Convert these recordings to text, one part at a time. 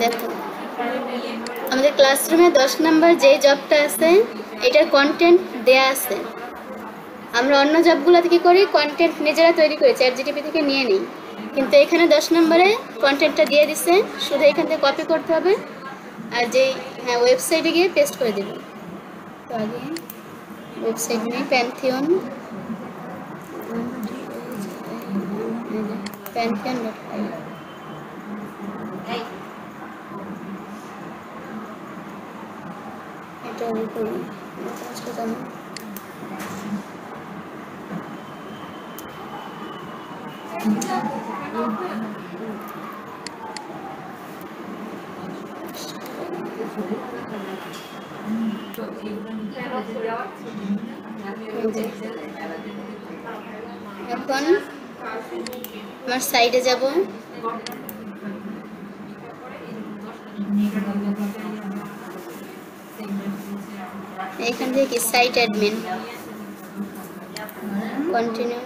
দেখো আমাদের ক্লাসরুমে 10 নম্বর যে জবটা আছে এটার কন্টেন্ট দেয়া আছে। আমরা অন্য জবগুলোতে কি করি, কন্টেন্ট নিজেরা তৈরি করি, চ্যাটজিপিটি থেকে নিয়ে নিই। কিন্তু এখানে 10 নম্বরে কন্টেন্টটা দিয়ে দিছে, শুধু এখান থেকে কপি করতে হবে আর যেই ওয়েবসাইটে গিয়ে পেস্ট করে দেব। তো আগে ওয়েবসাইট নেই, প্যান্থিয়ন pantheon.com। এটা উপরে কাজটা জানো। এখন আমার সাইডে যাব, এখান থেকে কি site admin, continue.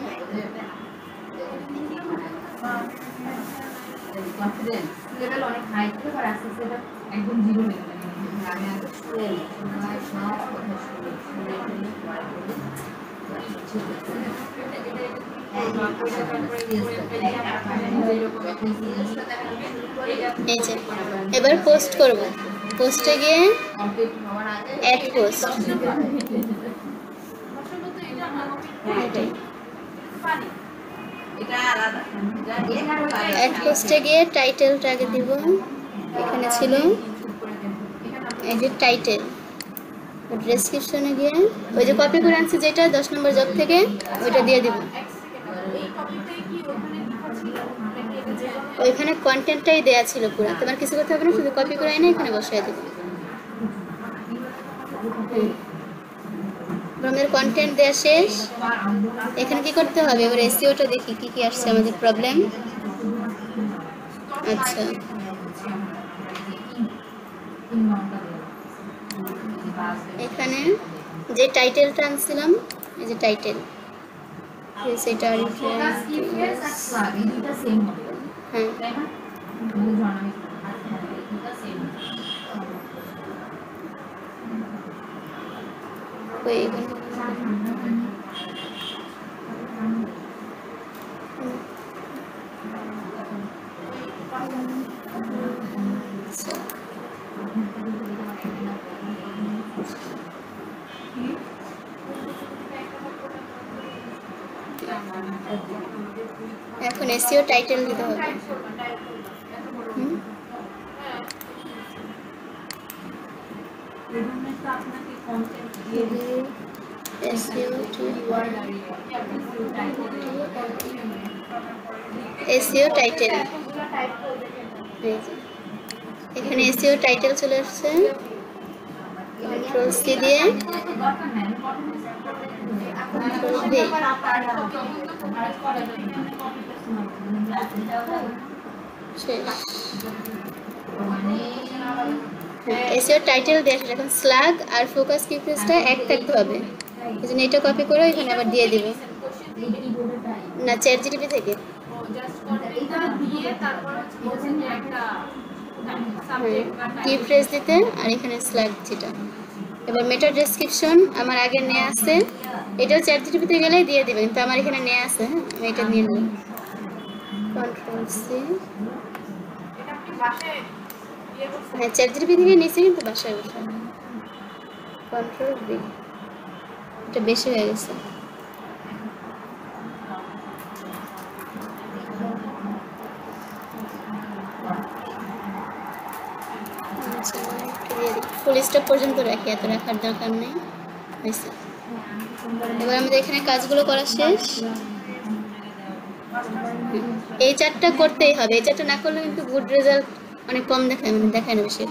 Confidence level অনেক হাই ছিল আর আস্তে আস্তে একদম জিরো হয়ে গেল। আমি আগে শুনে সব কথা শুনে এই যে এবার পোস্ট করব, পোস্টে গিয়ে অ্যাড পোস্ট, অ্যাড পোস্টে গিয়ে টাইটেলটা আগে দিব। এখানে ছিল এই যে টাইটেল, ডেসক্রিপশনে গিয়ে ওই যে কপি করে আনছি যেটা 10 নম্বর জব থেকে ওইটা দিয়ে দিব। ওইখানে কন্টেন্টটাই দেয়া ছিল পুরো, তোমার কিছু করতে হবে না, শুধু কপি করে এনে এখানে বসায় দেব। আমাদের কন্টেন্ট দেয়া শেষ। এখানে কি করতে হবে এবার এসইওটা দেখি কি কি আসছে আমাদের প্রবলেম। আচ্ছা এখানে যে টাইটেলটা আনছিলাম, এই যে টাইটেল, সেটা এখন এসইও টাইটেল দিতে হবে। এসইও টাইটেল, এখানে এসইও টাইটেল চলে আসছে। কন্ট্রোল সি দিয়ে এসইও টাইটেল দিয়ে এখন স্ল্যাগ আর ফোকাস কিফ্রেজটা এক থাকতে হবে, এই জন্য এটা কপি করে এখানে আবার দিয়ে দিব। না চ্যাটজিপিটি থেকে কিফ্রেজ দিতে আর এখানে স্ল্যাগ যেটা। এবার মেটা ডেসক্রিপশন আমার আগে নেওয়া আছে, এটাও চ্যাটজিপিটিতে গেলেই দিয়ে দেবে, কিন্তু আমার এখানে নেওয়া আছে, আমি এটা নিয়ে নিই। কন্ট্রোল সি, হ্যাঁ চ্যাটজিপিটি থেকে নিচে কিন্তু বাসায় বসে। কন্ট্রোল বি, এটা বেশি হয়ে গেছে। ফুল স্টপ পর্যন্ত রাখি, এত রাখার দরকার নেই। এবার আমাদের এখানে কাজগুলো করা শেষ। এই চারটা করতেই হবে, এই চারটা না করলে কিন্তু গুড রেজাল্ট অনেক কম দেখায়, মানে দেখায় না বেশি।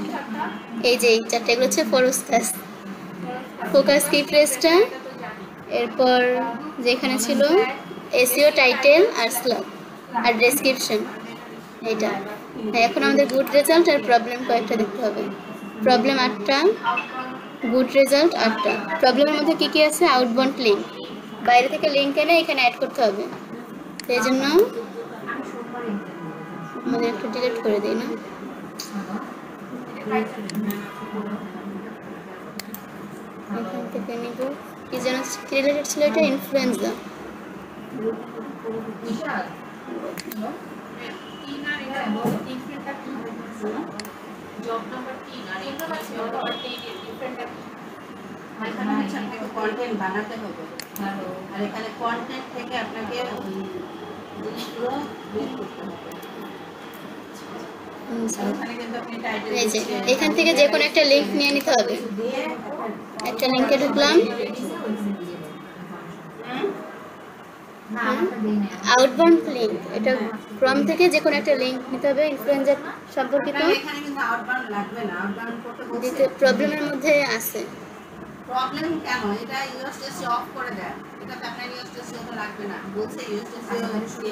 এই যে এই চারটা, এগুলো হচ্ছে ফরস কাজ, ফোকাস কিফ্রেজটা, এরপর যেখানে ছিল এসইও টাইটেল আর স্ল্যাগ আর ডেসক্রিপশন এইটা। এখন আমাদের গুড রেজাল্ট আর প্রবলেম কয়েকটা দেখতে হবে। প্রবলেম 8টা, গুড রেজাল্ট 8টা। প্রবলেমের মধ্যে কি কি আছে, আউটবাউন্ড লিঙ্ক, বাইরে থেকে লিঙ্ক এনে এখানে অ্যাড করতে হবে। সেই জন্য আমাদের একটু ডিলিট করে দিই না, এখান থেকে নিব কি যেন কি রিলেটেড ছিল এটা, ইনফ্লুয়েঞ্জা। কন্টেন্ট বানাতে হবে, আর এখানে কন্টেন্ট থেকে আপনাকে জিনিসগুলো বের করতে হবে। ওখানে কিন্তু আপনি টাইটেল এই যে এখান থেকে যে কোনো একটা লিংক নিয়ে নিতে হবে। দিয়ে একটা লিংকে ঢুকলাম, আউটবাউন্ড লিংক, এটা ক্রম থেকে যে কোনো একটা লিংক নিতে হবে ইনফ্লুয়েঞ্জা সম্পর্কিত। এখানে কিন্তু আউটবাউন্ড লাগবে না, আউটবাউন্ড করতে বলছে দিতে প্রবলেমের মধ্যে আছে। প্রবলেম কেন, এটা ইউএসটিসি অফ করে দেন, এটাতে আপনার ইউএসটিসি তো লাগবে না, বলছে ইউএসটিসি।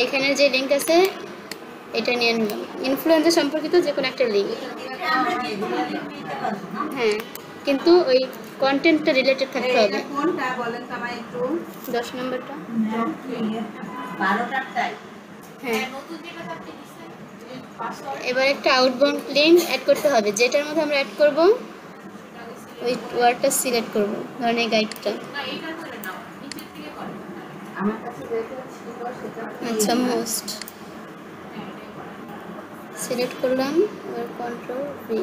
এইখানে যে লিংক আছে এটা নিয়ে নিলাম, ইনফ্লুয়েঞ্জা সম্পর্কিত যে কোনো একটা লিংক। হ্যাঁ, কিন্তু ওই কন্টেন্টটা রিলেটেড থাকতে হবে। এটা কোনটা বলেন তো আমায় একটু, 10 নম্বরটা। 12টার টাইপ। হ্যাঁ, এবার একটা আউটবাউন্ড লিংক অ্যাড করতে হবে, যেটার মধ্যে আমরা অ্যাড করব ওই ওয়ার্ডটা সিলেক্ট করব, ধরেন এই গাইডটা। আমার কাছে যেটা ছিল সেটা আচ্ছা, মোস্ট সিলেক্ট করলাম, এবার কন্ট্রোল ভি।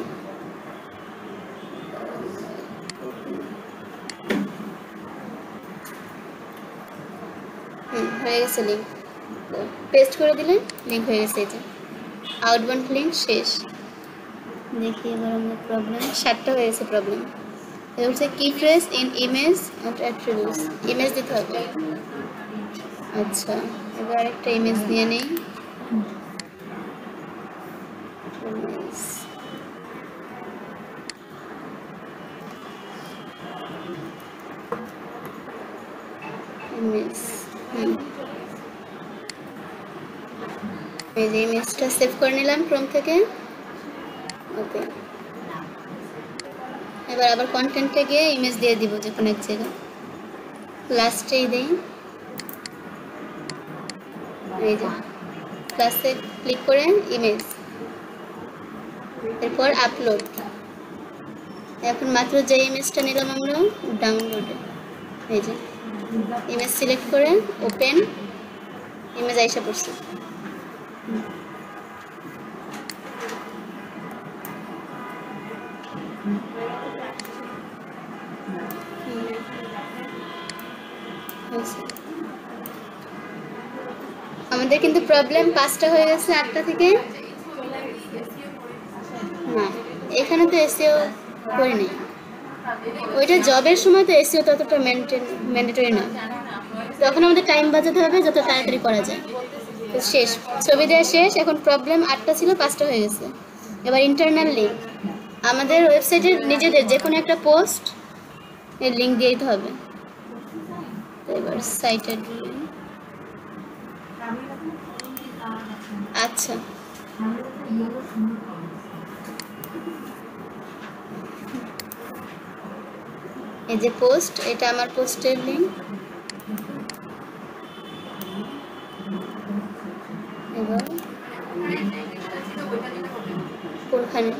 হয়ে গেছে লিঙ্ক, পেস্ট করে দিলে লিঙ্ক হয়ে গেছে। এই যে আউটবাউন্ড লিঙ্ক শেষ। দেখি এবার আমাদের প্রবলেম 7টা হয়ে গেছে প্রবলেম। এটা হচ্ছে কি phrase in image and attributes, image দিতে হবে। আচ্ছা, এবার একটা ইমেজ নিয়ে নেই। ইমেজ, এই যে ইমেজটা সেভ করে নিলাম ক্রোম থেকে। ওকে, এবার আবার কন্টেন্টে গিয়ে ইমেজ দিয়ে দিব যে কোনো এক জায়গায়, লাস্টেই দেই। এই যে প্লাসে ক্লিক করে ইমেজ, এরপর আপলোড। এখন মাত্র যে ইমেজটা নিলাম আমরা ডাউনলোডে, এই যে ইমেজ সিলেক্ট করে ওপেন, ইমেজ আইসা পড়ছে। আমাদের কিন্তু প্রবলেম 5টা হয়ে গেছে 8টা থেকে। না, এখানে তো এসইও করি নাই, ওইটা জবের সময় তো এসইও ততটা ম্যান্ডেটরি না, তখন আমাদের টাইম বাঁচাতে হবে যত তাড়াতাড়ি করা যায়। তো শেষ, ছবি দেওয়া শেষ। এখন প্রবলেম 8টা ছিল, 5টা হয়ে গেছে। এবার ইন্টারনাল লিঙ্ক, আমাদের ওয়েবসাইটের নিজেদের যে কোনো একটা পোস্ট এর লিঙ্ক দিয়ে দিতে হবে। তো এবার সাইটের আচ্ছা, এই যে পোস্ট, এটা আমার পোস্টের লিঙ্ক। এবার কোনখানে,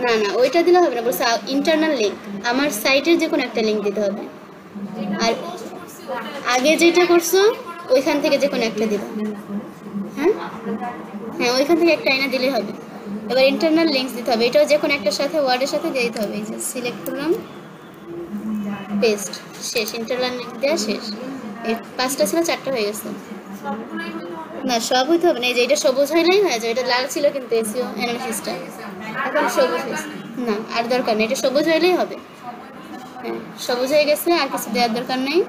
না না ওইটা দিলে হবে না, বলছে ইন্টারনাল লিঙ্ক, আমার সাইটের যে কোনো একটা লিঙ্ক দিতে হবে। আর আগে যেটা করছো ওইখান থেকে যে কোনো একটা দিবা। হ্যাঁ হ্যাঁ, ওইখান থেকে একটা আইনা দিলেই হবে। এবার ইন্টারনাল লিঙ্কস দিতে হবে, এটাও যে কোনো একটার সাথে ওয়ার্ডের সাথে দিয়ে দিতে হবে। এই যে সিলেক্ট করলাম, পেস্ট, শেষ। ইন্টারনাল লিঙ্ক দেওয়া শেষ। এই 5টা ছিল, 4টা হয়ে গেছে। না, সব হইতে হবে না, এই যে এটা সবুজ হইলেই হয়ে যাবে। এটা লাল ছিল কিন্তু এসইও অ্যানালিসিসটা, এখন সবুজ হয়েছে। না, আর দরকার নেই, এটা সবুজ হইলেই হবে। হ্যাঁ, সবুজ হয়ে গেছে, আর কিছু দেওয়ার দরকার নেই।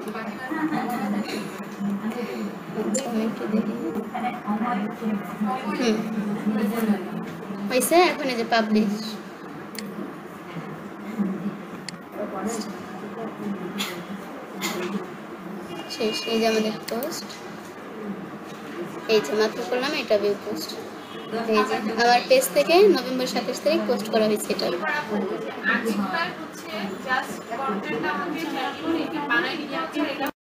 হয়েছে। এখন এই যে পাবলিশ, শেষ। এই যে আমাদের পোস্ট, এই যে মাত্র করলাম, এটা ভিউ পোস্ট। এই যে আমার পেজ থেকে নভেম্বর 27 তারিখ পোস্ট করা হয়েছে এটা।